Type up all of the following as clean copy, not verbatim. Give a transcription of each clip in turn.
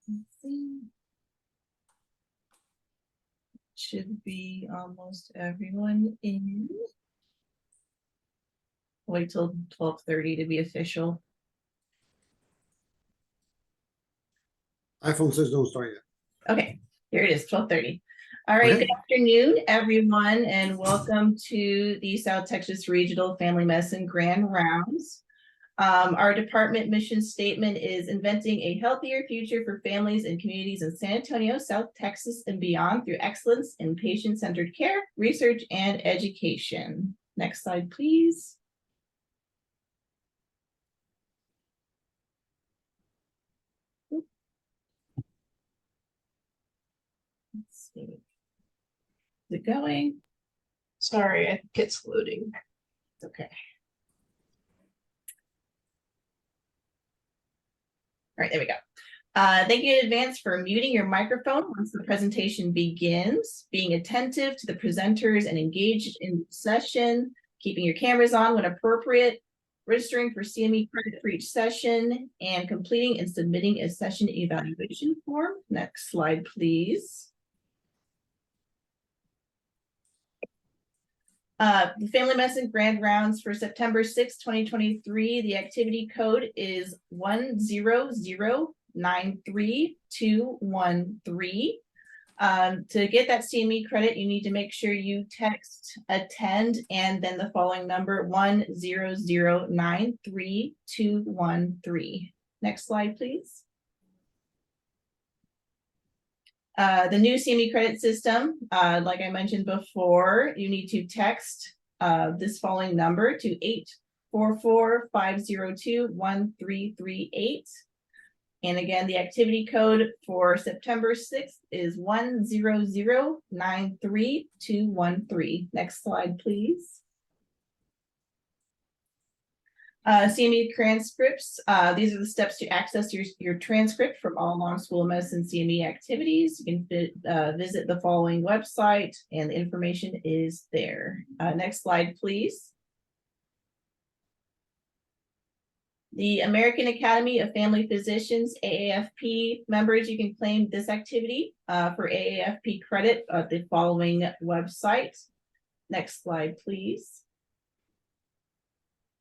Let's see. Should be almost everyone in. Wait till 12:30 to be official. iPhone says don't start yet. Okay, here it is, 12:30. All right, Good afternoon, everyone, and welcome to the South Texas Regional Family Medicine Grand Rounds. Our department mission statement is inventing a healthier future for families and communities in San Antonio, South Texas, and beyond through excellence in patient-centered care, research, and education. Next slide, please. Let's see. Is it going? Sorry, I think it's loading. Okay. All right, there we go. Thank you in advance for muting your microphone once the presentation begins, being attentive to the presenters and engaged in the session, keeping your cameras on when appropriate, registering for CME credit for each session, and completing and submitting a session evaluation form. Next slide, please. The Family Medicine Grand Rounds for September 6, 2023. The activity code is 100932213. To get that CME credit, you need to make sure you text attend and then the following number 100932213. Next slide, please. The new CME credit system, like I mentioned before, you need to text this following number to 844-502-1338. And again, the activity code for September 6th is 100932213. Next slide, please. CME transcripts. These are the steps to access your transcript from all long school of medicine CME activities. You can visit the following website and the information is there. Next slide, please. The American Academy of Family Physicians, AAFP members, you can claim this activity for AAFP credit at the following website. Next slide, please.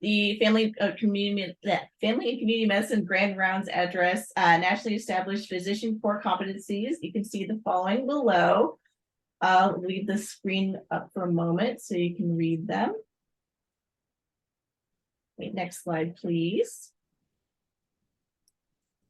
The Family and Community Medicine Grand Rounds address nationally established physician core competencies. You can see the following below. I'll leave the screen up for a moment so you can read them. Wait, next slide, please.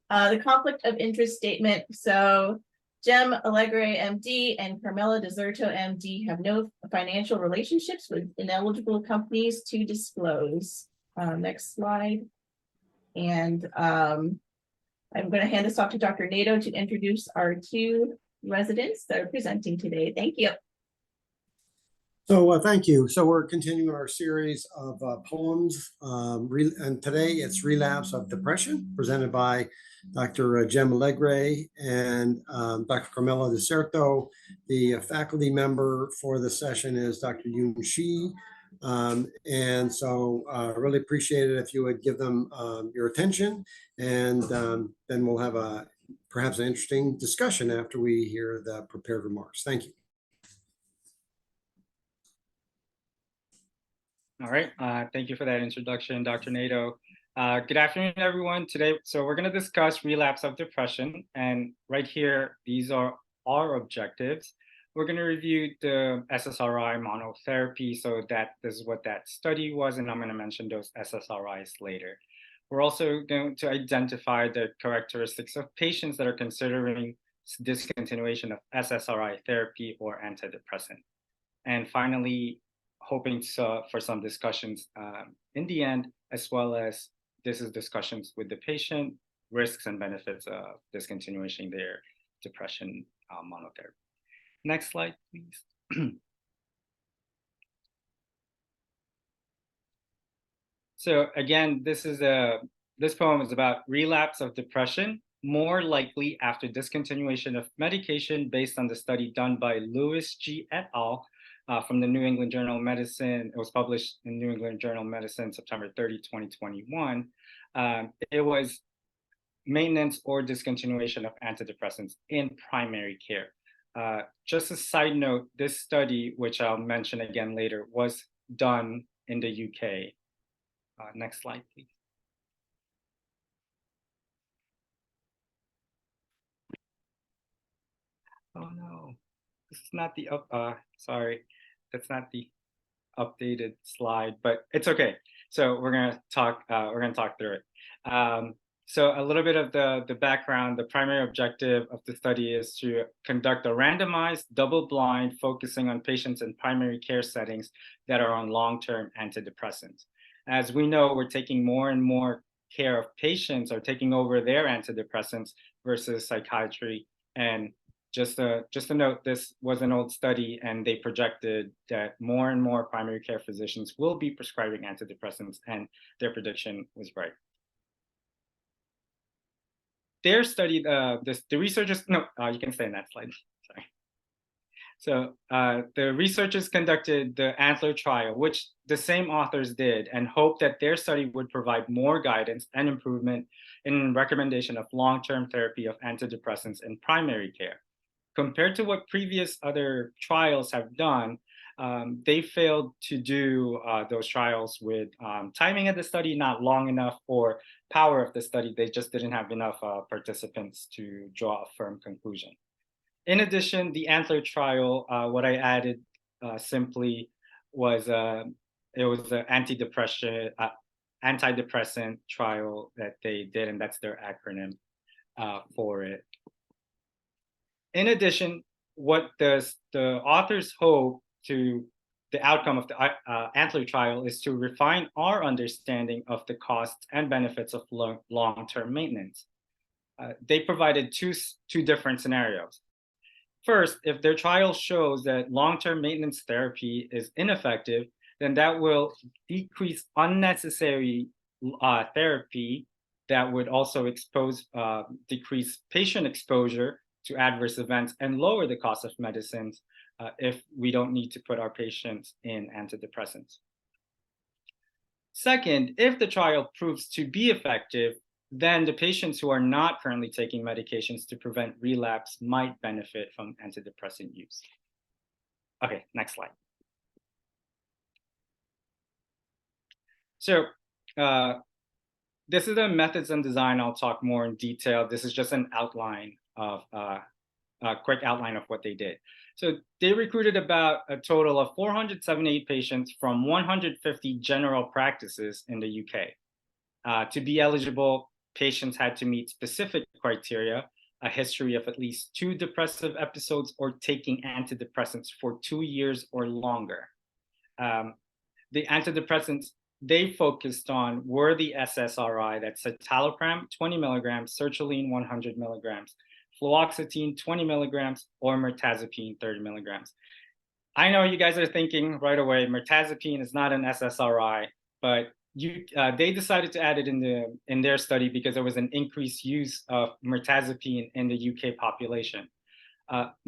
The conflict of interest statement. So Jim Alegre, MD, and Carmella DeSerto, MD, have no financial relationships with ineligible companies to disclose. Next slide. And I'm going to hand this off to Dr. Nato to introduce our two residents that are presenting today. Thank you. So thank you. So we're continuing our series of poems, and today it's Relapse of Depression, presented by Dr. Jim Alegre and Dr. Carmella DeSerto. The faculty member for the session is Dr. Yun Shi. And so I really appreciate it if you would give them your attention, and then we'll have perhaps an interesting discussion after we hear the prepared remarks. Thank you. All right, thank you for that introduction, Dr. Nato. Good afternoon, everyone. Today, so we're going to discuss relapse of depression, and right here, these are our objectives. We're going to review the SSRI monotherapy, so that this is what that study was, and I'm going to mention those SSRIs later. We're also going to identify the characteristics of patients that are considering discontinuation of SSRI therapy or antidepressant. And finally, hoping for some discussions in the end, as well as discussions with the patient, risks and benefits of discontinuation their depression monotherapy. Next slide, please. So again, this poem is about relapse of depression, more likely after discontinuation of medication based on the study done by Lewis G. et al. From the New England Journal of Medicine. It was published in New England Journal of Medicine, September 30, 2021. It was maintenance or discontinuation of antidepressants in primary care. Just a side note, this study, which I'll mention again later, was done in the UK. Next slide, please. Oh no, this is not the sorry, that's not the updated slide, but it's okay. So we're gonna talk through it. So a little bit of the background. The primary objective of the study is to conduct a randomized, double-blind, focusing on patients in primary care settings that are on long-term antidepressants. As we know, we're taking more and more care of patients are taking over their antidepressants versus psychiatry. And just a note, this was an old study, and they projected that more and more primary care physicians will be prescribing antidepressants, and their prediction was right. Their study, the researchers, no, you can stay in that slide, sorry. So the researchers conducted the ANTLER trial, which the same authors did, and hoped that their study would provide more guidance and improvement in recommendation of long-term therapy of antidepressants in primary care. Compared to what previous other trials have done, they failed to do those trials with timing of the study not long enough, or power of the study. They just didn't have enough participants to draw a firm conclusion. In addition, the ANTLER trial, what I added simply was it was an antidepressant trial that they did, and that's their acronym for it. In addition, what the authors hope to the outcome of the ANTLER trial is to refine our understanding of the costs and benefits of long-term maintenance. They provided two different scenarios. First, if their trial shows that long-term maintenance therapy is ineffective, then that will decrease unnecessary therapy that would also decrease patient exposure to adverse events and lower the cost of medicines if we don't need to put our patients in antidepressants. Second, if the trial proves to be effective, then the patients who are not currently taking medications to prevent relapse might benefit from antidepressant use. Okay, next slide. So this is the methods and design. I'll talk more in detail. This is just an outline of a quick outline of what they did. So they recruited about a total of 478 patients from 150 general practices in the UK. To be eligible, patients had to meet specific criteria, a history of at least 2 depressive episodes, or taking antidepressants for 2 years or longer. The antidepressants they focused on were the SSRI, that's citalopram 20 milligrams, sertraline 100 milligrams, fluoxetine 20 milligrams, or mirtazapine 30 milligrams. I know you guys are thinking right away, mirtazapine is not an SSRI, but they decided to add it in their study because there was an increased use of mirtazapine in the UK population.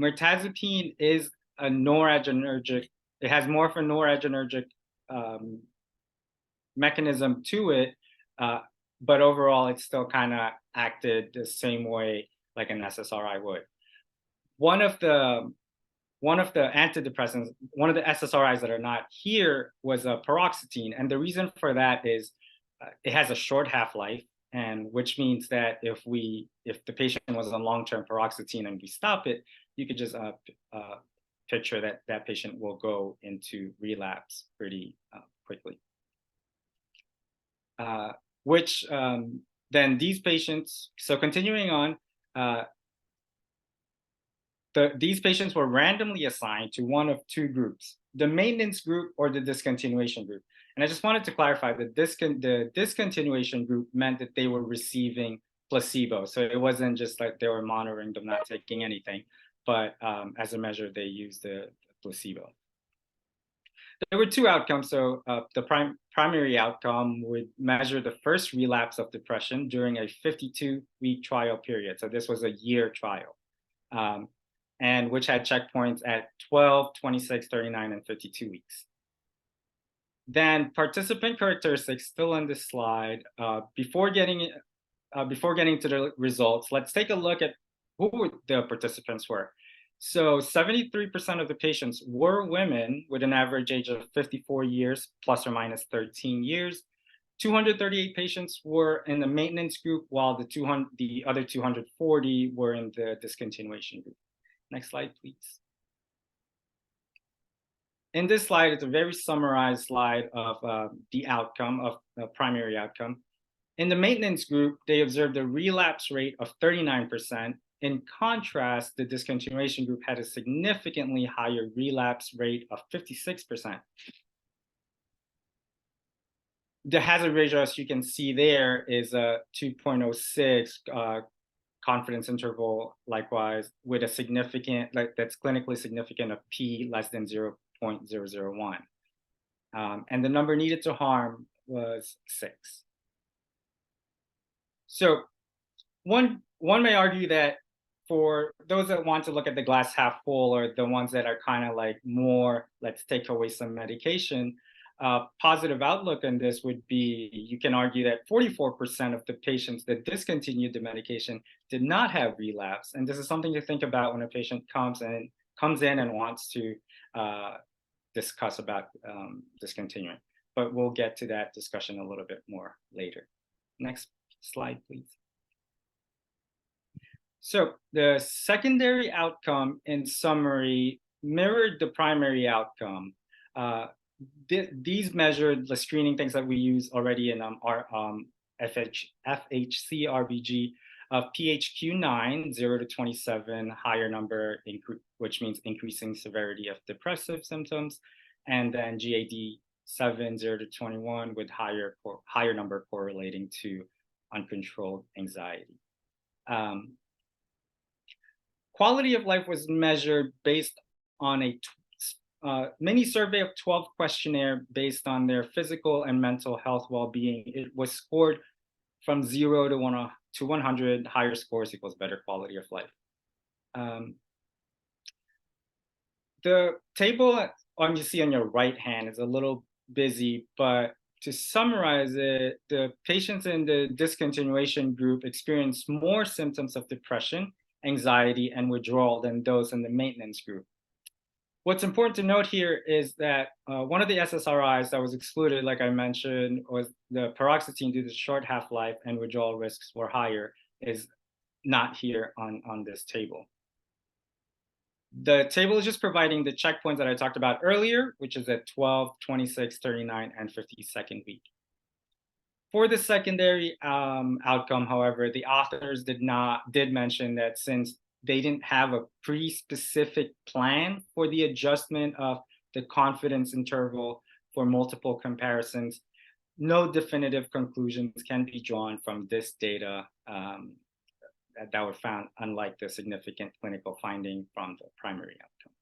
Mirtazapine is a noradrenergic. It has more of a noradrenergic mechanism to it, but overall, it still kind of acted the same way like an SSRI would. One of the antidepressants, one of the SSRIs that are not here was paroxetine, and the reason for that is it has a short half-life, and which means that if the patient was on long-term paroxetine and we stop it, you could just picture that patient will go into relapse pretty quickly. Then these patients, so continuing on, these patients were randomly assigned to one of 2 groups, the maintenance group or the discontinuation group. And I just wanted to clarify that the discontinuation group meant that they were receiving placebo. So it wasn't just like they were monitoring them not taking anything, but as a measure, they used the placebo. There were 2 outcomes. So the primary outcome would measure the first relapse of depression during a 52-week trial period. So this was a year trial, and which had checkpoints at 12, 26, 39, and 52 weeks. Then participant characteristics, still on this slide, before getting before getting to the results, let's take a look at who the participants were. So 73% of the patients were women with an average age of 54 years, plus or minus 13 years. 238 patients were in the maintenance group, while the other 240 were in the discontinuation group. Next slide, please. In this slide, it's a very summarized slide of the outcome, of the primary outcome. In the maintenance group, they observed a relapse rate of 39%. In contrast, the discontinuation group had a significantly higher relapse rate of 56%. The hazard ratio, as you can see there, is a 2.06 confidence interval, likewise, with a significant, that's clinically significant of p less than 0.001. And the number needed to harm was 6. So one may argue that for those that want to look at the glass half full, or the ones that are kind of like more, let's take away some medication, positive outlook on this would be, you can argue that 44% of the patients that discontinued the medication did not have relapse. And this is something to think about when a patient comes in and wants to discuss about discontinuing. But we'll get to that discussion a little bit more later. Next slide, please. So the secondary outcome, in summary, mirrored the primary outcome. These measured the screening things that we use already in our FHC RBG of PHQ-9, 0 to 27, higher number, which means increasing severity of depressive symptoms, and then GAD-7, 0 to 21, with higher number correlating to uncontrolled anxiety. Quality of life was measured based on a mini survey of 12 questionnaire based on their physical and mental health well-being. It was scored from 0 to 100. Higher scores equals better quality of life. The table you see on your right hand is a little busy, but to summarize it, the patients in the discontinuation group experienced more symptoms of depression, anxiety, and withdrawal than those in the maintenance group. What's important to note here is that one of the SSRIs that was excluded, like I mentioned, was the paroxetine due to short half-life and withdrawal risks were higher, is not here on this table. The table is just providing the checkpoints that I talked about earlier, which is at 12, 26, 39, and 52nd week. For the secondary outcome, however, the authors did mention that since they didn't have a pre-specific plan for the adjustment of the confidence interval for multiple comparisons, no definitive conclusions can be drawn from this data that were found, unlike the significant clinical finding from the primary outcome.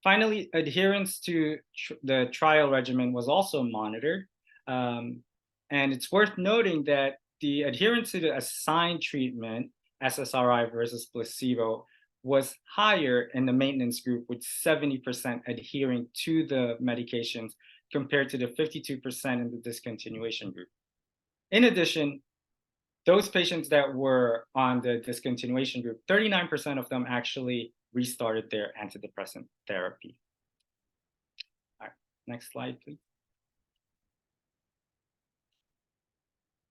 Finally, adherence to the trial regimen was also monitored. And it's worth noting that the adherence to the assigned treatment, SSRI versus placebo, was higher in the maintenance group, with 70% adhering to the medications compared to the 52% in the discontinuation group. In addition, those patients that were on the discontinuation group, 39% of them actually restarted their antidepressant therapy. All right, next slide, please.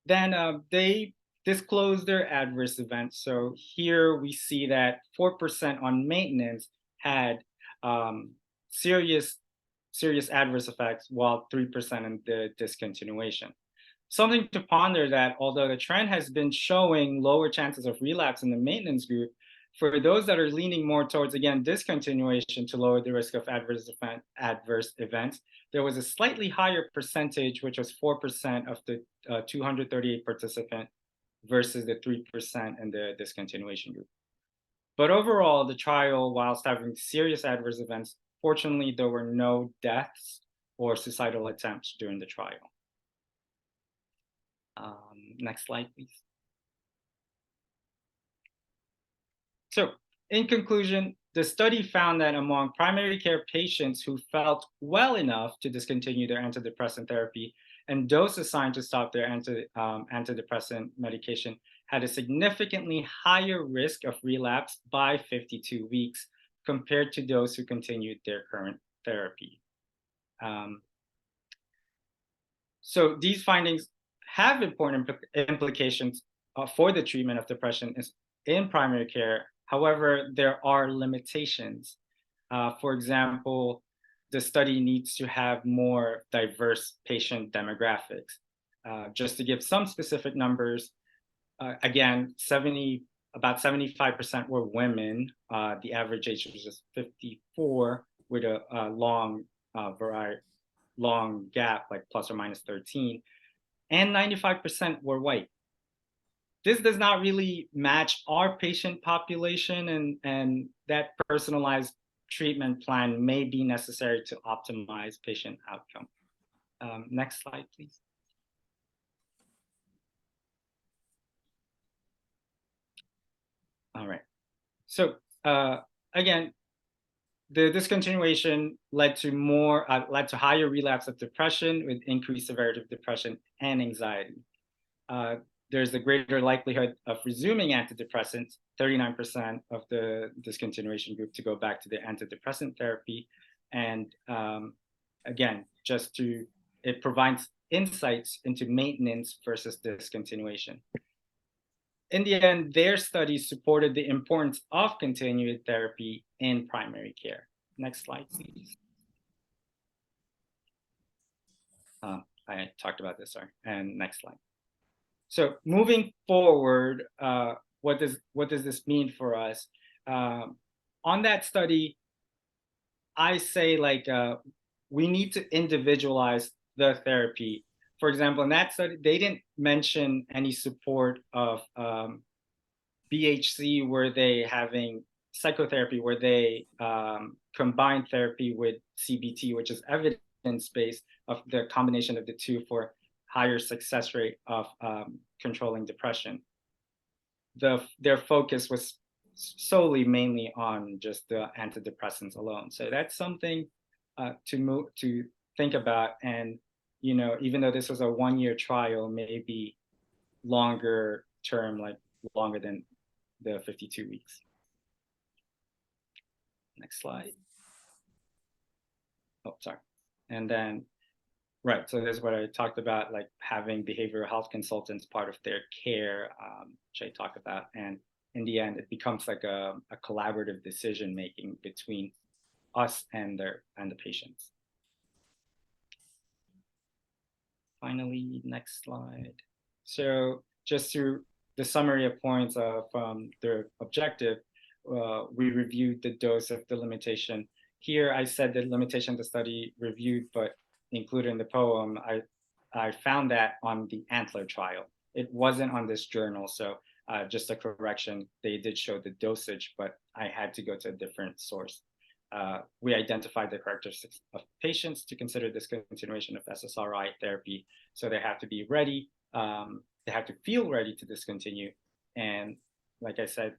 Then they disclosed their adverse events. So here we see that 4% on maintenance had serious adverse effects, while 3% in the discontinuation. Something to ponder that although the trend has been showing lower chances of relapse in the maintenance group, for those that are leaning more towards, again, discontinuation to lower the risk of adverse events, there was a slightly higher percentage, which was 4% of the 238 participants versus the 3% in the discontinuation group. But overall, the trial, whilst having serious adverse events, fortunately, there were no deaths or suicidal attempts during the trial. Next slide, please. So in conclusion, the study found that among primary care patients who felt well enough to discontinue their antidepressant therapy and dose assigned to stop their antidepressant medication had a significantly higher risk of relapse by 52 weeks compared to those who continued their current therapy. So these findings have important implications for the treatment of depression in primary care. However, there are limitations. For example, the study needs to have more diverse patient demographics. Just to give some specific numbers, again, about 75% were women. The average age was just 54 with a long gap, like plus or minus 13, and 95% were white. This does not really match our patient population, and that personalized treatment plan may be necessary to optimize patient outcome. Next slide, please. All right. So again, the discontinuation led to higher relapse of depression with increased severity of depression and anxiety. There's a greater likelihood of resuming antidepressants, 39% of the discontinuation group to go back to the antidepressant therapy. And again, it provides insights into maintenance versus discontinuation. In the end, their studies supported the importance of continued therapy in primary care. Next slide, please. I talked about this, sorry. And next slide. So moving forward, what does this mean for us? On that study, I say we need to individualize the therapy. For example, in that study, they didn't mention any support of BHC where they having psychotherapy, where they combine therapy with CBT, which is evidence-based of the combination of the two for higher success rate of controlling depression. Their focus was solely mainly on just the antidepressants alone. So that's something to think about. And even though this was a 1-year trial, maybe longer term, like longer than the 52 weeks. Next slide. Oh, sorry. And then, right, so this is what I talked about, like having behavioral health consultants part of their care, which I talked about. And in the end, it becomes like a collaborative decision-making between us and the patients. Finally, next slide. So just through the summary of points of the objective, we reviewed the dose of the limitation. Here, I said the limitation of the study reviewed, but included in the poem, I found that on the Antler trial. It wasn't on this journal, so just a correction, they did show the dosage, but I had to go to a different source. We identified the characteristics of patients to consider discontinuation of SSRI therapy. So they have to be ready, they have to feel ready to discontinue. And like I said,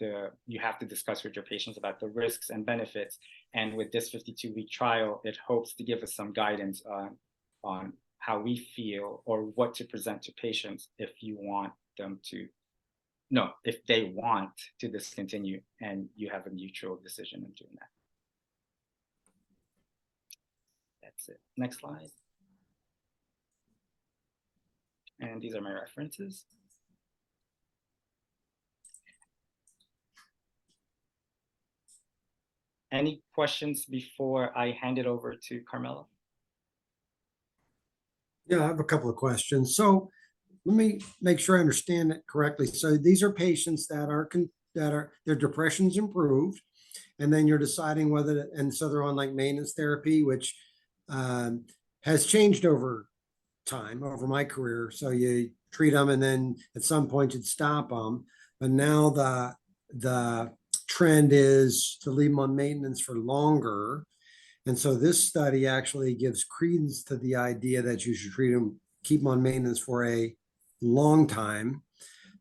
you have to discuss with your patients about the risks and benefits. And with this 52-week trial, it hopes to give us some guidance on how we feel or what to present to patients if you want them to, no, if they want to discontinue and you have a mutual decision in doing that. That's it. Next slide. And these are my references. Any questions before I hand it over to Carmella? Yeah, I have a couple of questions. So let me make sure I understand it correctly. So these are patients that are their depression's improved, and then you're deciding whether and so they're on like maintenance therapy, which has changed over time, over my career. So you treat them and then at some point you'd stop them. But now the trend is to leave them on maintenance for longer. And so this study actually gives credence to the idea that you should keep them on maintenance for a long time.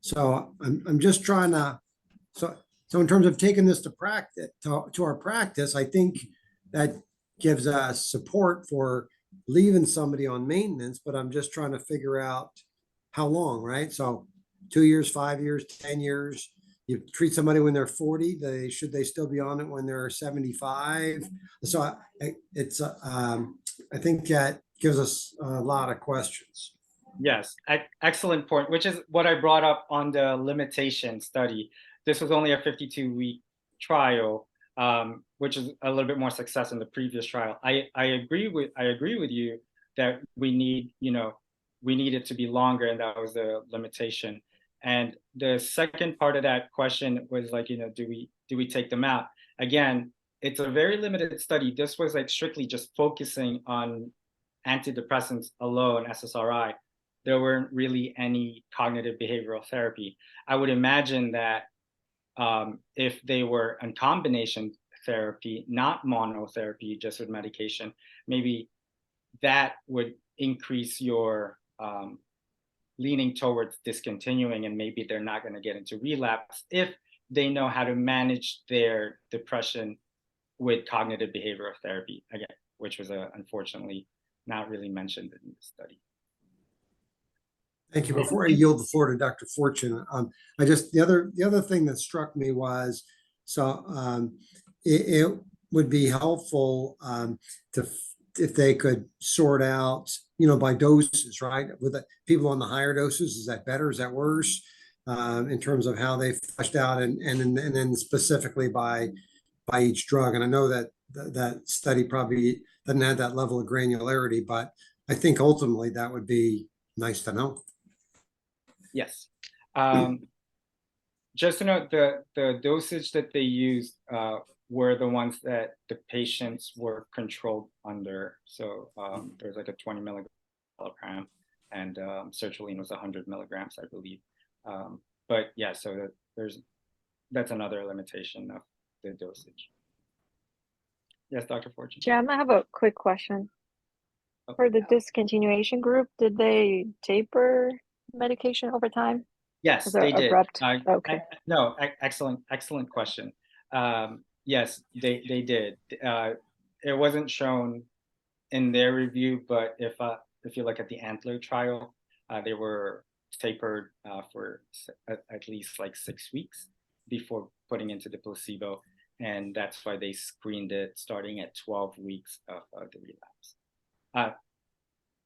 So I'm just trying to, so in terms of taking this to practice, to our practice, I think that gives us support for leaving somebody on maintenance, but I'm just trying to figure out how long, right? So 2 years, 5 years, 10 years. You treat somebody when they're 40, should they still be on it when they're 75? So I think that gives us a lot of questions. Yes, excellent point, which is what I brought up on the limitation study. This was only a 52-week trial, which is a little bit more success in the previous trial. I agree with you that we need it to be longer, and that was the limitation. And the second part of that question was like, do we take them out? Again, it's a very limited study. This was like strictly just focusing on antidepressants alone, SSRI. There weren't really any cognitive behavioral therapy. I would imagine that if they were in combination therapy, not monotherapy, just with medication, maybe that would increase your leaning towards discontinuing, and maybe they're not going to get into relapse if they know how to manage their depression with cognitive behavioral therapy, again, which was unfortunately not really mentioned in the study. Thank you. Before I yield the floor to Dr. Fortune, the other thing that struck me was, it would be helpful if they could sort out, by doses, right? With the people on the higher doses, is that better? Is that worse? In terms of how they fleshed out, and then specifically by each drug. And I know that study probably doesn't have that level of granularity, but I think ultimately that would be nice to know. Yes. Just to note, the dosage that they used were the ones that the patients were controlled under. So there's like a 20 milligram, and sertraline was 100 milligrams, I believe. But yeah, so that's another limitation of the dosage. Yes, Dr. Fortune. Jim, I have a quick question. Okay. For the discontinuation group, did they taper medication over time? Yes, Was there they did. abrupt? Okay. No, excellent question. Yes, they did. It wasn't shown in their review, but if you look at the Antler trial, they were tapered for at least like 6 weeks before putting into the placebo, and that's why they screened it starting at 12 weeks of the relapse.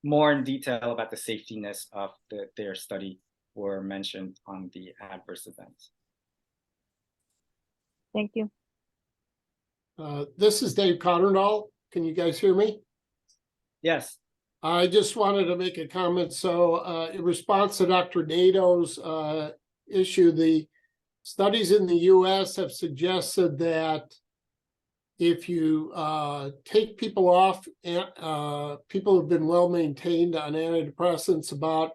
More in detail about the safetiness of their study were mentioned on the adverse events. Thank you. This is Dave Cotterdahl. Can you guys hear me? Yes. I just wanted to make a comment. So in response to Dr. Nato's issue, the studies in the US have suggested that if you take people off, people who've been well maintained on antidepressants, about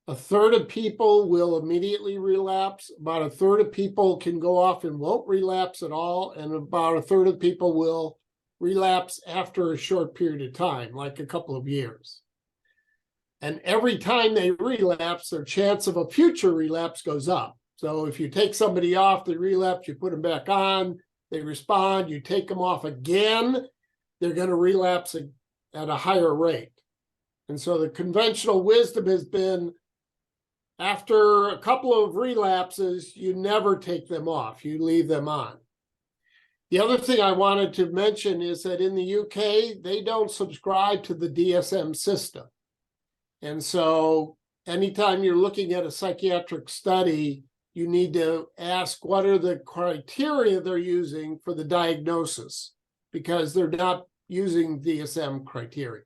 a third of people will immediately relapse. About a third of people can go off and won't relapse at all. And about a third of people will relapse after a short period of time, like a couple of years. And every time they relapse, their chance of a future relapse goes up. So if you take somebody off, they relapse, you put them back on, they respond, you take them off again, they're going to relapse at a higher rate. And so the conventional wisdom has been, after a couple of relapses, you never take them off, you leave them on. The other thing I wanted to mention is that in the UK, they don't subscribe to the DSM system. And so anytime you're looking at a psychiatric study, you need to ask what are the criteria they're using for the diagnosis, because they're not using DSM criteria.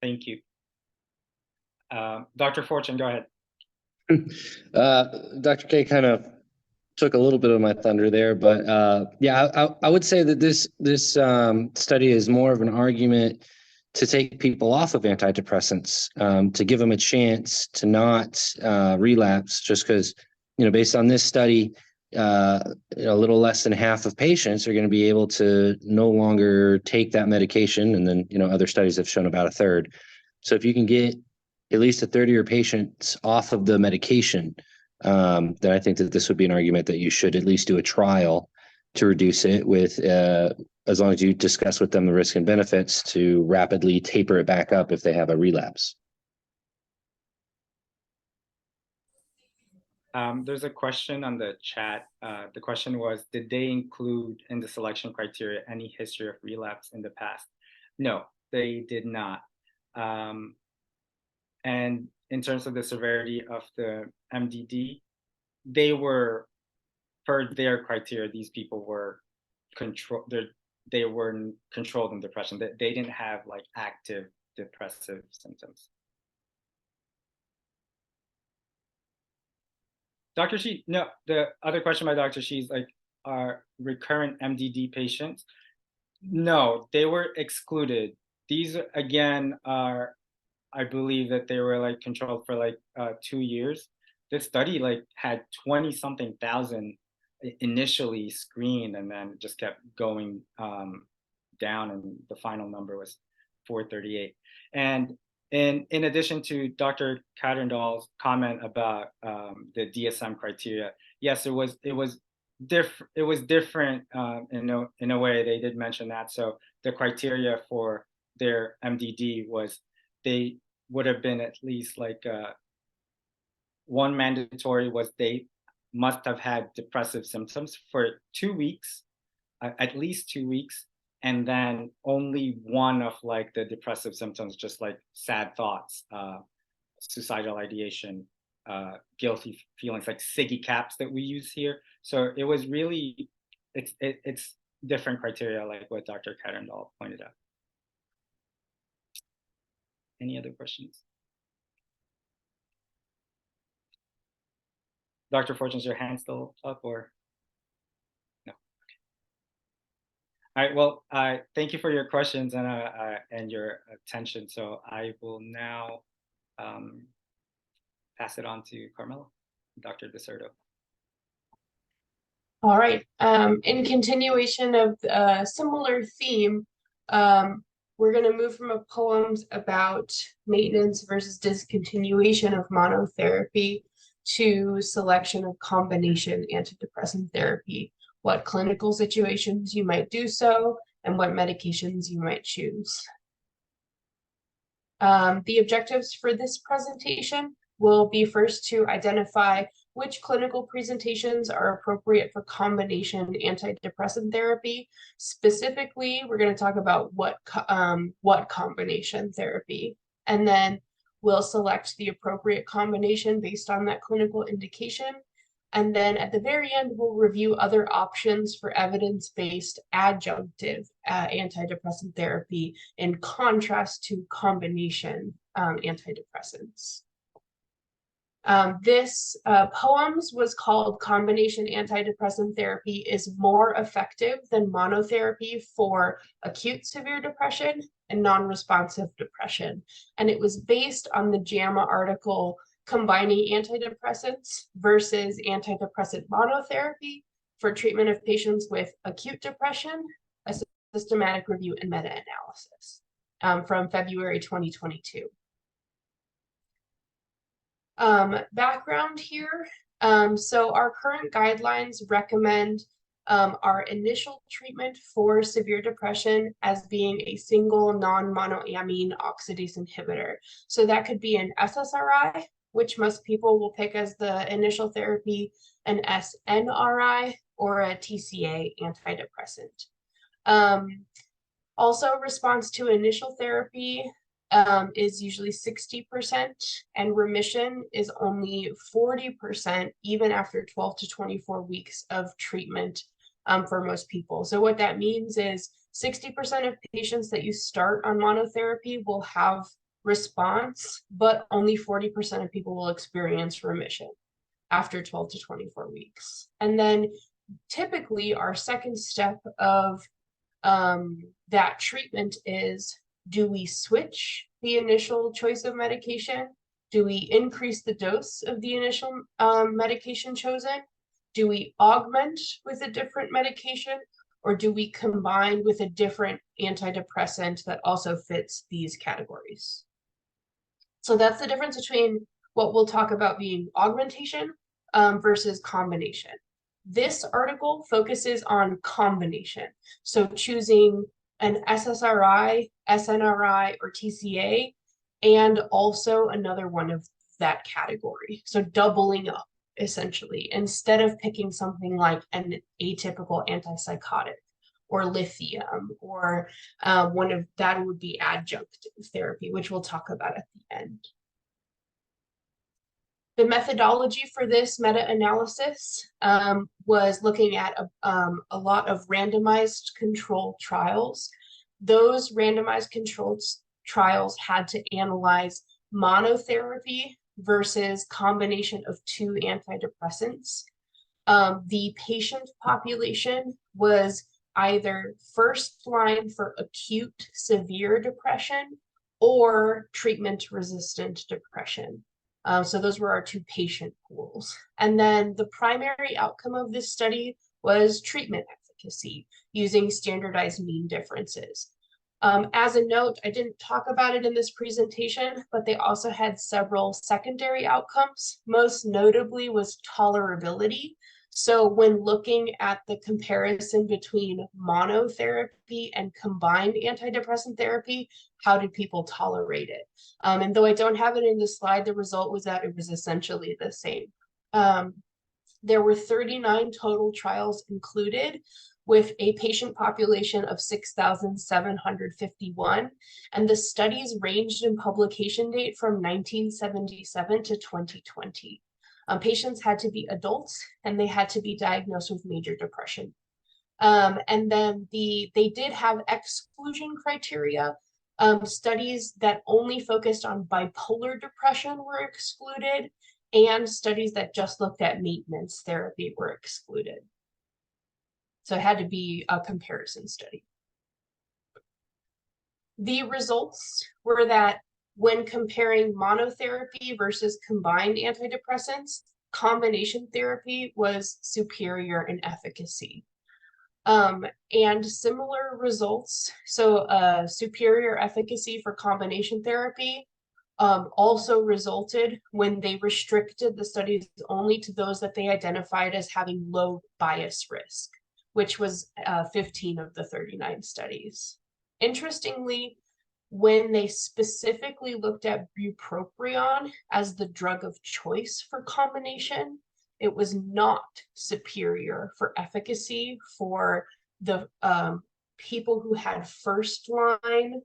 Thank you. Dr. Fortune, go ahead. Dr. K kind of took a little bit of my thunder there, but yeah, I would say that this study is more of an argument to take people off of antidepressants, to give them a chance to not relapse, just because, based on this study, a little less than half of patients are going to be able to no longer take that medication. And then, other studies have shown about a third. So if you can get at least a third of your patients off of the medication, then I think that this would be an argument that you should at least do a trial to reduce it with, as long as you discuss with them the risk and benefits, to rapidly taper it back up if they have a relapse. There's a question on the chat. The question was, did they include in the selection criteria any history of relapse in the past? No, they did not. And in terms of the severity of the MDD, they were, per their criteria, these people were they were controlled in depression. They didn't have like active depressive symptoms. Dr. She, no, the other question by Dr. She's like, are recurrent MDD patients? No, they were excluded. These again are, I believe that they were like controlled for like 2 years. This study like had 20 something thousand initially screened and then just kept going down, and the final number was 438. And in addition to Dr. Katterndall's comment about the DSM criteria, yes, it was different in a way. They did mention that. So the criteria for their MDD was they would have been at least like one mandatory was they must have had depressive symptoms for 2 weeks, at least 2 weeks. And then only one of like the depressive symptoms, just like sad thoughts, suicidal ideation, guilty feelings, like SIGI caps that we use here. So it was really, it's different criteria, like what Dr. Kattendall pointed out. Any other questions? Dr. Fortune, is your hand still up or? No. Okay. All right, well, thank you for your questions and your attention. So I will now pass it on to Carmella, Dr. DeSerto. All right. In continuation of a similar theme, we're going to move from a poems about maintenance versus discontinuation of monotherapy to selection of combination antidepressant therapy, what clinical situations you might do so, and what medications you might choose. The objectives for this presentation will be first to identify which clinical presentations are appropriate for combination antidepressant therapy. Specifically, we're going to talk about what combination therapy, and then we'll select the appropriate combination based on that clinical indication. And then at the very end, we'll review other options for evidence-based adjunctive antidepressant therapy in contrast to combination antidepressants. This poems was called Combination Antidepressant Therapy is More Effective Than Monotherapy for Acute Severe Depression and Non-Responsive Depression. And it was based on the JAMA article Combining Antidepressants versus Antidepressant Monotherapy for Treatment of Patients with Acute Depression, a Systematic Review and Meta-Analysis from February 2022. Background here. So our current guidelines recommend our initial treatment for severe depression as being a single non-monoamine oxidase inhibitor. So that could be an SSRI, which most people will pick as the initial therapy, an SNRI, or a TCA antidepressant. Also, response to initial therapy is usually 60%, and remission is only 40%, even after 12 to 24 weeks of treatment for most people. So what that means is 60% of patients that you start on monotherapy will have response, but only 40% of people will experience remission after 12 to 24 weeks. And then typically our second step of that treatment is, do we switch the initial choice of medication? Do we increase the dose of the initial medication chosen? Do we augment with a different medication? Or do we combine with a different antidepressant that also fits these categories? So that's the difference between what we'll talk about being augmentation versus combination. This article focuses on combination. So choosing an SSRI, SNRI, or TCA, and also another one of that category. So doubling up, essentially, instead of picking something like an atypical antipsychotic or lithium, or one of that would be adjunctive therapy, which we'll talk about at the end. The methodology for this meta-analysis was looking at a lot of randomized controlled trials. Those randomized controlled trials had to analyze monotherapy versus combination of 2 antidepressants. The patient population was either first line for acute severe depression or treatment-resistant depression. So those were our 2 patient pools. And then the primary outcome of this study was treatment efficacy using standardized mean differences. As a note, I didn't talk about it in this presentation, but they also had several secondary outcomes. Most notably was tolerability. So when looking at the comparison between monotherapy and combined antidepressant therapy, how did people tolerate it? And though I don't have it in the slide, the result was that it was essentially the same. There were 39 total trials included, with a patient population of 6,751, and the studies ranged in publication date from 1977 to 2020. Patients had to be adults, and they had to be diagnosed with major depression. And then they did have exclusion criteria. Studies that only focused on bipolar depression were excluded, and studies that just looked at maintenance therapy were excluded. So it had to be a comparison study. The results were that when comparing monotherapy versus combined antidepressants, combination therapy was superior in efficacy. And similar results, so superior efficacy for combination therapy also resulted when they restricted the studies only to those that they identified as having low bias risk, which was 15 of the 39 studies. Interestingly, when they specifically looked at bupropion as the drug of choice for combination, it was not superior for efficacy for the people who had first-line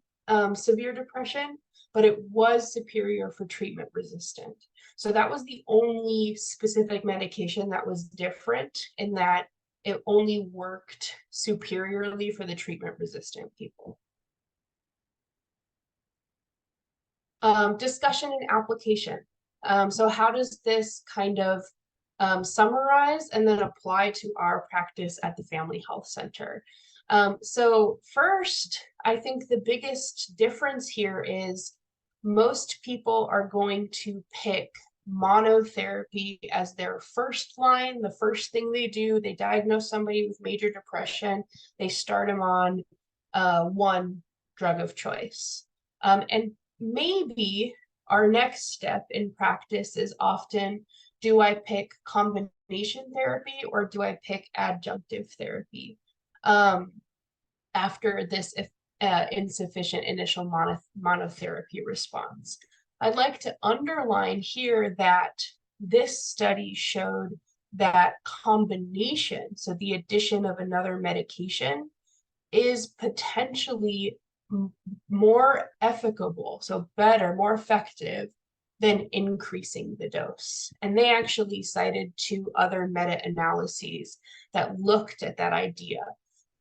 severe depression, but it was superior for treatment resistant. So that was the only specific medication that was different, in that it only worked superiorly for the treatment resistant people. Discussion and application. So how does this kind of summarize and then apply to our practice at the Family Health Center? So first, I think the biggest difference here is most people are going to pick monotherapy as their first line. The first thing they do, they diagnose somebody with major depression, they start them on one drug of choice. And maybe our next step in practice is often, do I pick combination therapy or do I pick adjunctive therapy after this insufficient initial monotherapy response? I'd like to underline here that this study showed that combination, so the addition of another medication, is potentially more efficable, so better, more effective than increasing the dose. And they actually cited 2 other meta-analyses that looked at that idea.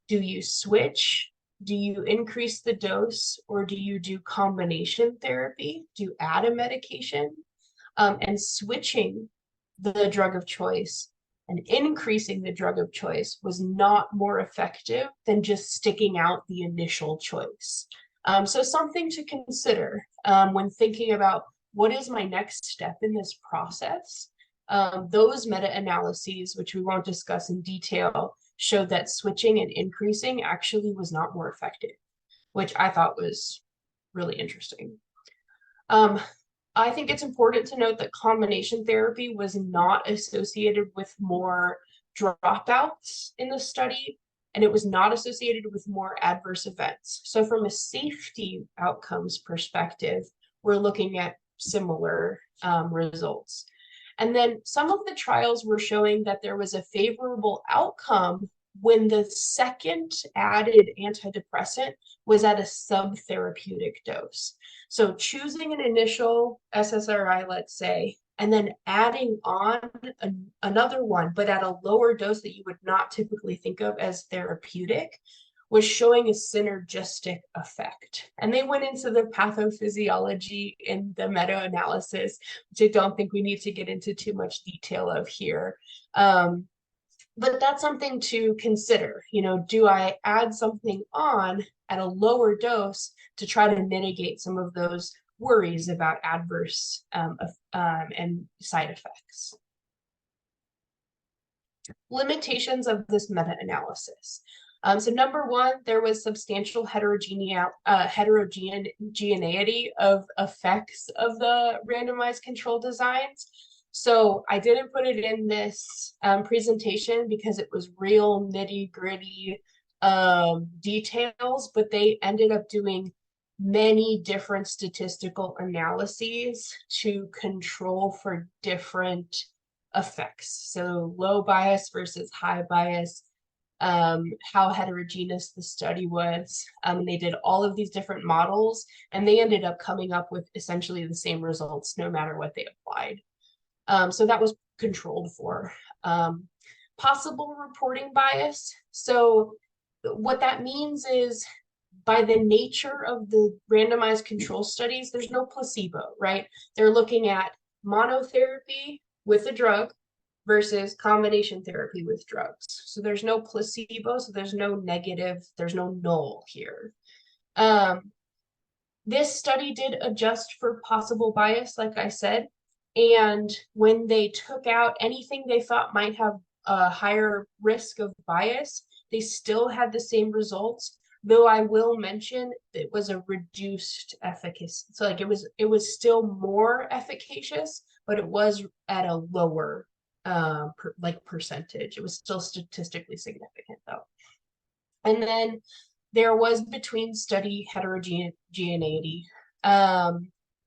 Do you switch? Do you increase the dose, or do you do combination therapy? Do you add a medication? And switching the drug of choice and increasing the drug of choice was not more effective than just sticking out the initial choice. So something to consider when thinking about what is my next step in this process. Those meta-analyses, which we won't discuss in detail, showed that switching and increasing actually was not more effective, which I thought was really interesting. I think it's important to note that combination therapy was not associated with more dropouts in the study, and it was not associated with more adverse events. So from a safety outcomes perspective, we're looking at similar results. And then some of the trials were showing that there was a favorable outcome when the second added antidepressant was at a subtherapeutic dose. So choosing an initial SSRI, let's say, and then adding on another one, but at a lower dose that you would not typically think of as therapeutic, was showing a synergistic effect. And they went into the pathophysiology in the meta-analysis, which I don't think we need to get into too much detail of here. But that's something to consider. You know, do I add something on at a lower dose to try to mitigate some of those worries about adverse and side effects? Limitations of this meta-analysis. So number one, there was substantial heterogeneity of effects of the randomized control designs. So I didn't put it in this presentation because it was real nitty-gritty details, but they ended up doing many different statistical analyses to control for different effects. So low bias versus high bias, how heterogeneous the study was. They did all of these different models, and they ended up coming up with essentially the same results no matter what they applied. So that was controlled for. Possible reporting bias. So what that means is, by the nature of the randomized control studies, there's no placebo, right? They're looking at monotherapy with a drug versus combination therapy with drugs. So there's no placebo, so there's no negative, there's no null here. This study did adjust for possible bias, like I said, and when they took out anything they thought might have a higher risk of bias, they still had the same results, though I will mention it was a reduced efficacy. So like it was still more efficacious, but it was at a lower percentage. It was still statistically significant though. And then there was between study heterogeneity,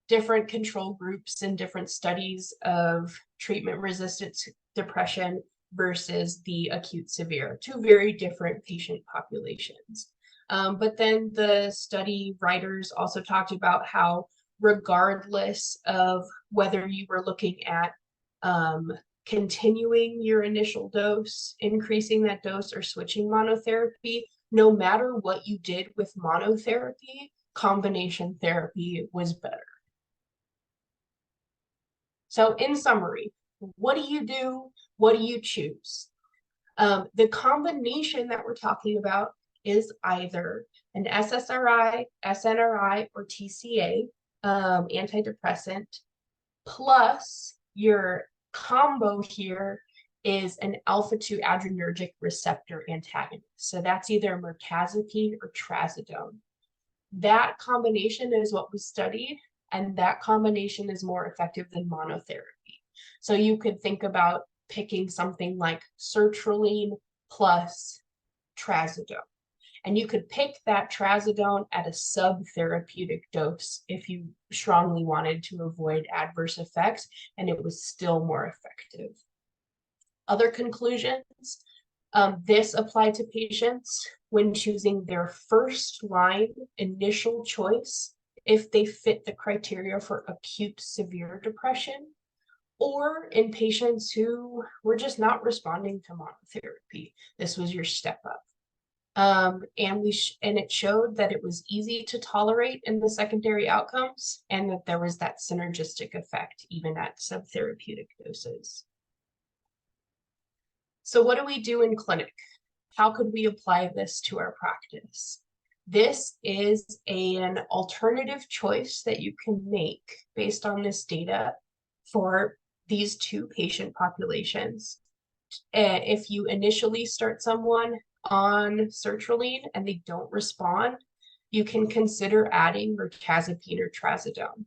different control groups and different studies of treatment-resistant depression versus the acute severe, two very different patient populations. But then the study writers also talked about how, regardless of whether you were looking at continuing your initial dose, increasing that dose, or switching monotherapy, no matter what you did with monotherapy, combination therapy was better. So in summary, what do you do? What do you choose? The combination that we're talking about is either an SSRI, SNRI, or TCA antidepressant, plus your combo here is an alpha-2 adrenergic receptor antagonist. So that's either mirtazapine or trazodone. That combination is what we studied, and that combination is more effective than monotherapy. So you could think about picking something like sertraline plus trazodone. And you could pick that trazodone at a subtherapeutic dose if you strongly wanted to avoid adverse effects, and it was still more effective. Other conclusions, this applied to patients when choosing their first line initial choice if they fit the criteria for acute severe depression, or in patients who were just not responding to monotherapy. This was your step up. And it showed that it was easy to tolerate in the secondary outcomes, and that there was that synergistic effect even at subtherapeutic doses. So what do we do in clinic? How could we apply this to our practice? This is an alternative choice that you can make based on this data for these two patient populations. If you initially start someone on sertraline and they don't respond, you can consider adding mirtazapine or trazodone.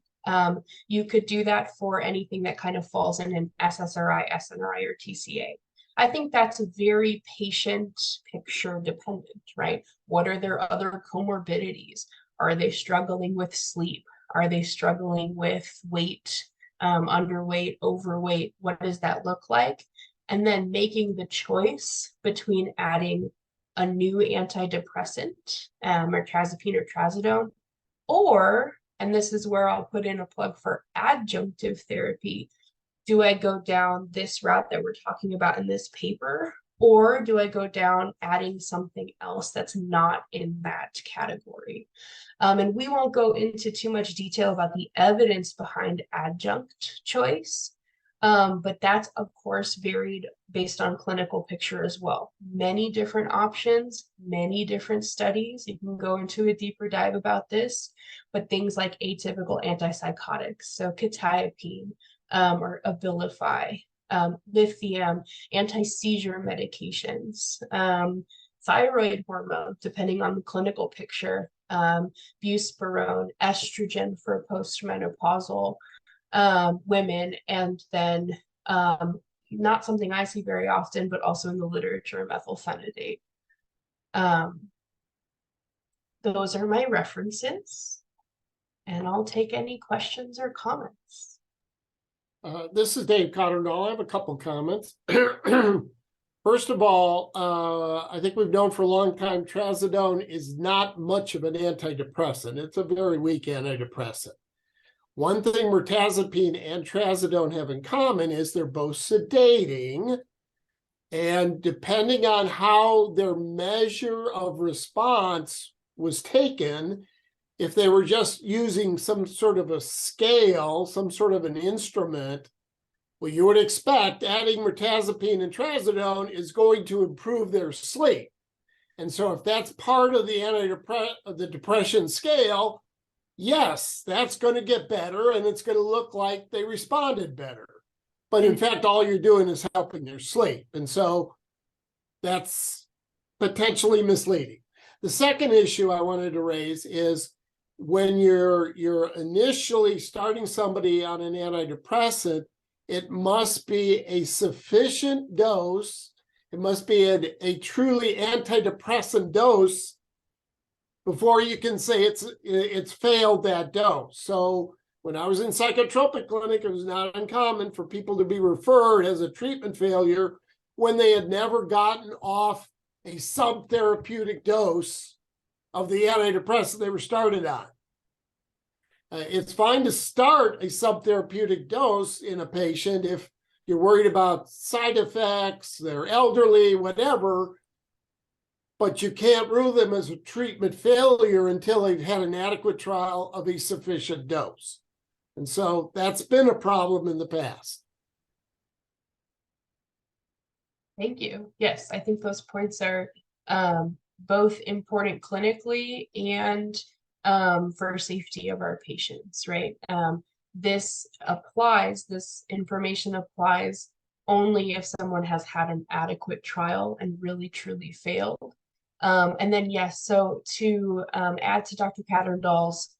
You could do that for anything that kind of falls in an SSRI, SNRI, or TCA. I think that's very patient picture dependent, right? What are their other comorbidities? Are they struggling with sleep? Are they struggling with weight, underweight, overweight? What does that look like? And then making the choice between adding a new antidepressant, mirtazapine or trazodone, or, and this is where I'll put in a plug for adjunctive therapy, do I go down this route that we're talking about in this paper, or do I go down adding something else that's not in that category? And we won't go into too much detail about the evidence behind adjunct choice, but that's of course varied based on clinical picture as well. Many different options, many different studies. You can go into a deeper dive about this, but things like atypical antipsychotics, so quetiapine, or Abilify, lithium, anti-seizure medications, thyroid hormone, depending on the clinical picture, buspirone, estrogen for postmenopausal women, and then not something I see very often, but also in the literature, methylphenidate. Those are my references, and I'll take any questions or comments. This is Dave Cotterdahl. I have a couple comments. First of all, I think we've known for a long time trazodone is not much of an antidepressant. It's a very weak antidepressant. One thing mirtazapine and trazodone have in common is they're both sedating. And depending on how their measure of response was taken, if they were just using some sort of a scale, some sort of an instrument, well, you would expect adding mirtazapine and trazodone is going to improve their sleep. And so if that's part of the depression scale, yes, that's going to get better and it's going to look like they responded better. But in fact, all you're doing is helping their sleep. And so that's potentially misleading. The second issue I wanted to raise is when you're initially starting somebody on an antidepressant, it must be a sufficient dose. It must be a truly antidepressant dose before you can say it's failed that dose. So when I was in psychotropic clinic, it was not uncommon for people to be referred as a treatment failure when they had never gotten off a subtherapeutic dose of the antidepressant they were started on. It's fine to start a subtherapeutic dose in a patient if you're worried about side effects, they're elderly, whatever, but you can't rule them as a treatment failure until they've had an adequate trial of a sufficient dose. And so that's been a problem in the past. Thank you. Yes, I think those points are both important clinically and for safety of our patients, right? This information applies only if someone has had an adequate trial and really truly failed. And then, yes, so to add to Dr. Catterdahl's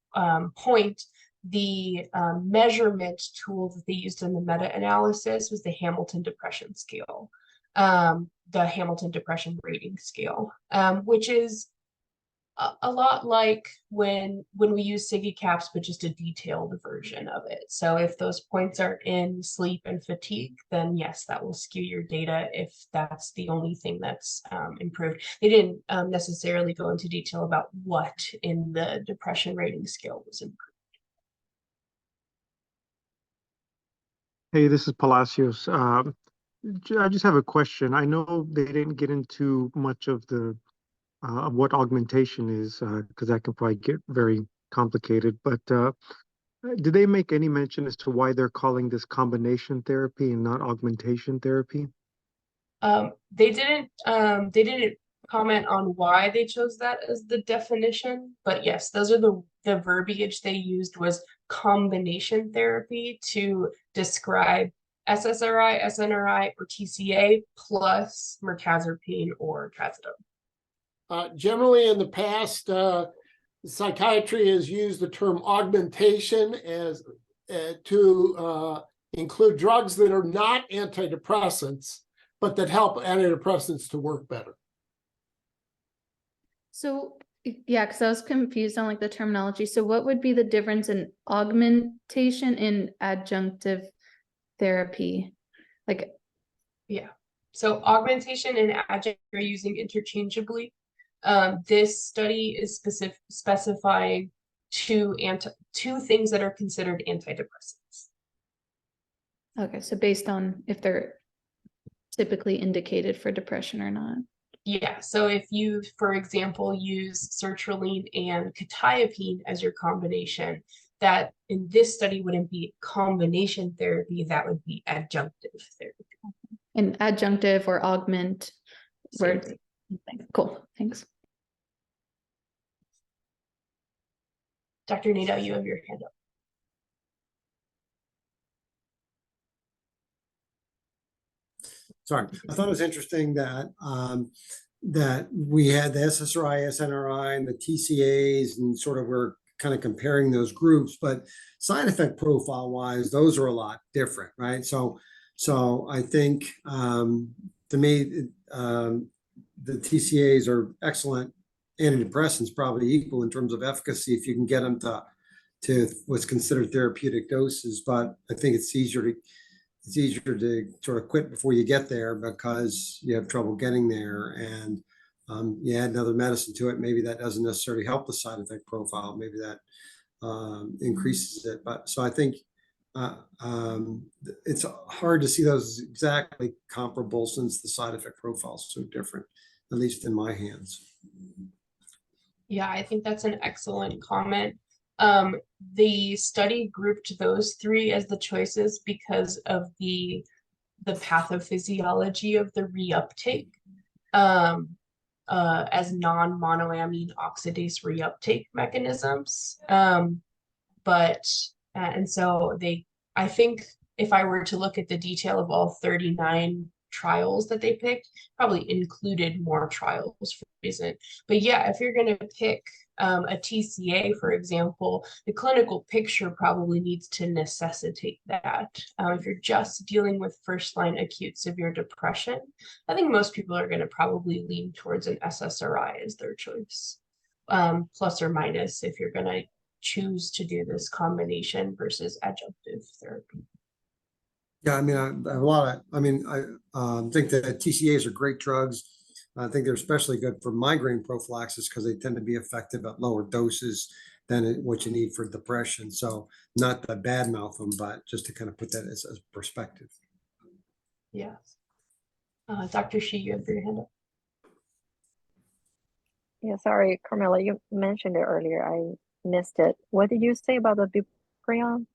point, the measurement tool that they used in the meta-analysis was the Hamilton Depression Scale, the Hamilton Depression Rating Scale, which is a lot like when we use SIGI caps, but just a detailed version of it. So if those points are in sleep and fatigue, then yes, that will skew your data if that's the only thing that's improved. They didn't necessarily go into detail about what in the depression rating scale was improved. Hey, this is Palacios. I just have a question. I know they didn't get into much of the what augmentation is, because that can probably get very complicated. But did they make any mention as to why they're calling this combination therapy and not augmentation therapy? They didn't comment on why they chose that as the definition, but yes, those are the verbiage they used was combination therapy to describe SSRI, SNRI, or TCA plus mirtazapine or trazodone. Generally in the past, psychiatry has used the term augmentation as to include drugs that are not antidepressants, but that help antidepressants to work better. So, yeah, because I was confused on like the terminology. So what would be the difference in augmentation and adjunctive therapy? Like, Yeah. So augmentation and adjunct are using interchangeably. This study is specifying two things that are considered antidepressants. okay, so based on if they're typically indicated for depression or not. Yeah, so if you, for example, use sertraline and quetiapine as your combination, that in this study wouldn't be combination therapy, that would be adjunctive therapy. And adjunctive or augment Same words. thing. Cool, thanks. Dr. Nadeau, you have your hand up. Sorry, I thought it was interesting that that we had the SSRI, SNRI, and the TCAs, and sort of we're kind of comparing those groups, but side effect profile wise, those are a lot different, right? So I think to me, the TCAs are excellent antidepressants, probably equal in terms of efficacy if you can get them to what's considered therapeutic doses. But I think it's easier to sort of quit before you get there because you have trouble getting there, and you add another medicine to it. Maybe that doesn't necessarily help the side effect profile. Maybe that increases it. But so I think it's hard to see those exactly comparable since the side effect profile is so different, at least in my hands. Yeah, I think that's an excellent comment. The study grouped those three as the choices because of the pathophysiology of the reuptake as non-monoamine oxidase reuptake mechanisms. And so I think if I were to look at the detail of all 39 trials that they picked, probably included more trials for a reason. But yeah, if you're going to pick a TCA, for example, the clinical picture probably needs to necessitate that. If you're just dealing with first-line acute severe depression, I think most people are going to probably lean towards an SSRI as their choice, plus or minus if you're going to choose to do this combination versus adjunctive therapy. Yeah, I mean, I think that TCAs are great drugs. I think they're especially good for migraine prophylaxis because they tend to be effective at lower doses than what you need for depression. So not to badmouth them, but just to kind of put that as perspective. Yeah. Dr. Shi, you have your hand up. Yeah, sorry, Carmella, you mentioned it earlier. I missed it. What did you say about the bupropion?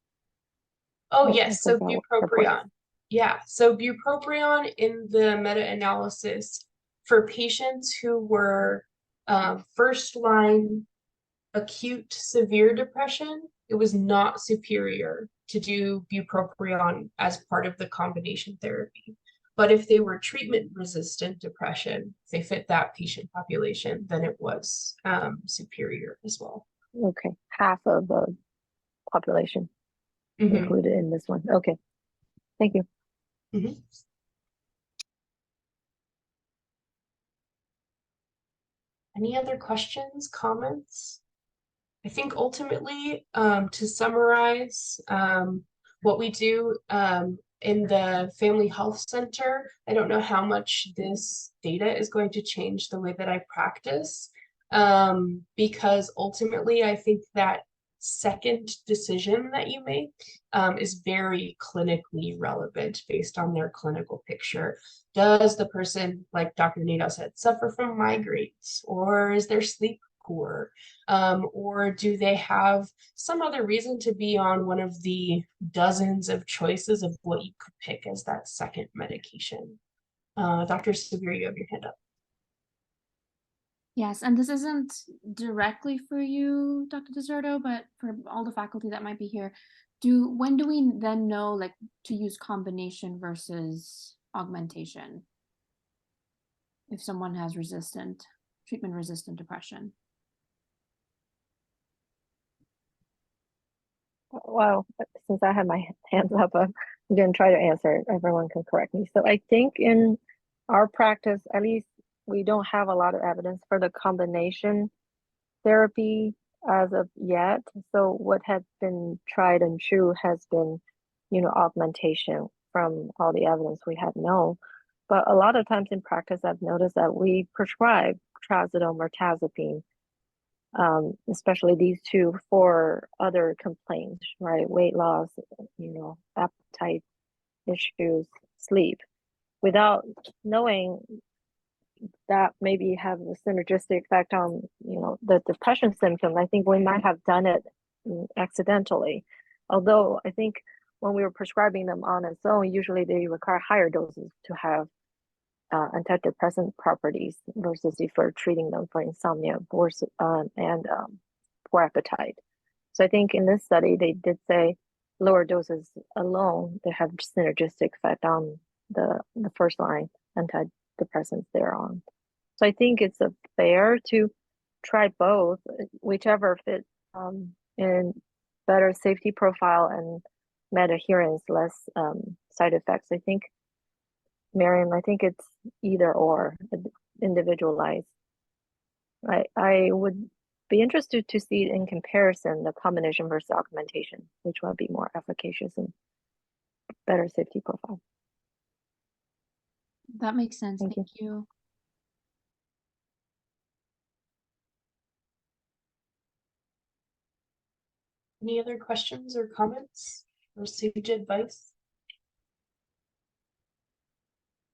Oh, yes. So bupropion. Yeah. So bupropion in the meta-analysis for patients who were first-line acute severe depression, it was not superior to do bupropion as part of the combination therapy. But if they were treatment-resistant depression, if they fit that patient population, then it was superior as well. Okay, half of the population included in this one. Okay, thank you. Any other questions, comments? I think ultimately, to summarize what we do in the Family Health Center, I don't know how much this data is going to change the way that I practice, because ultimately I think that second decision that you make is very clinically relevant based on their clinical picture. Does the person, like Dr. Nadeau said, suffer from migraines, or is their sleep poor, or do they have some other reason to be on one of the dozens of choices of what you could pick as that second medication? Dr. Severe, you have your hand up. Yes, and this isn't directly for you, Dr. DeSerto, but for all the faculty that might be here, when do we then know like to use combination versus augmentation if someone has treatment-resistant depression? Well, since I have my hands up, I'm going to try to answer. Everyone can correct me. So I think in our practice, at least we don't have a lot of evidence for the combination therapy as of yet. So what has been tried and true has been, augmentation from all the evidence we have known. But a lot of times in practice, I've noticed that we prescribe trazodone or tazepine, especially these two for other complaints, right? Weight loss, appetite issues, sleep, without knowing that maybe have a synergistic effect on, the depression symptom. I think we might have done it accidentally. Although I think when we were prescribing them on its own, usually they require higher doses to have antidepressant properties versus if we're treating them for insomnia and poor appetite. So I think in this study, they did say lower doses alone, they have synergistic effect on the first line antidepressants they're on. So I think it's fair to try both, whichever fit in better safety profile and med adherence, less side effects. I think, Miriam, I think it's either or, individualized. I would be interested to see in comparison the combination versus augmentation, which one would be more efficacious and better safety profile. That makes sense. Thank Thank you. Any other questions or comments or sage advice?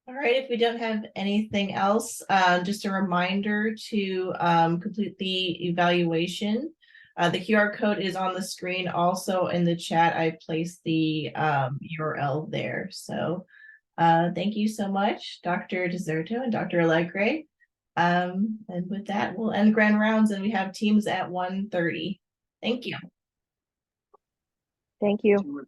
All right, if we don't have anything else, just a reminder to complete the evaluation. The QR code is on the screen. Also in the chat, I placed the URL there. So thank you so much, Dr. DeSerto and Dr. Alegre. And with that, we'll end grand rounds and we have teams at 1:30. Thank you. Thank you.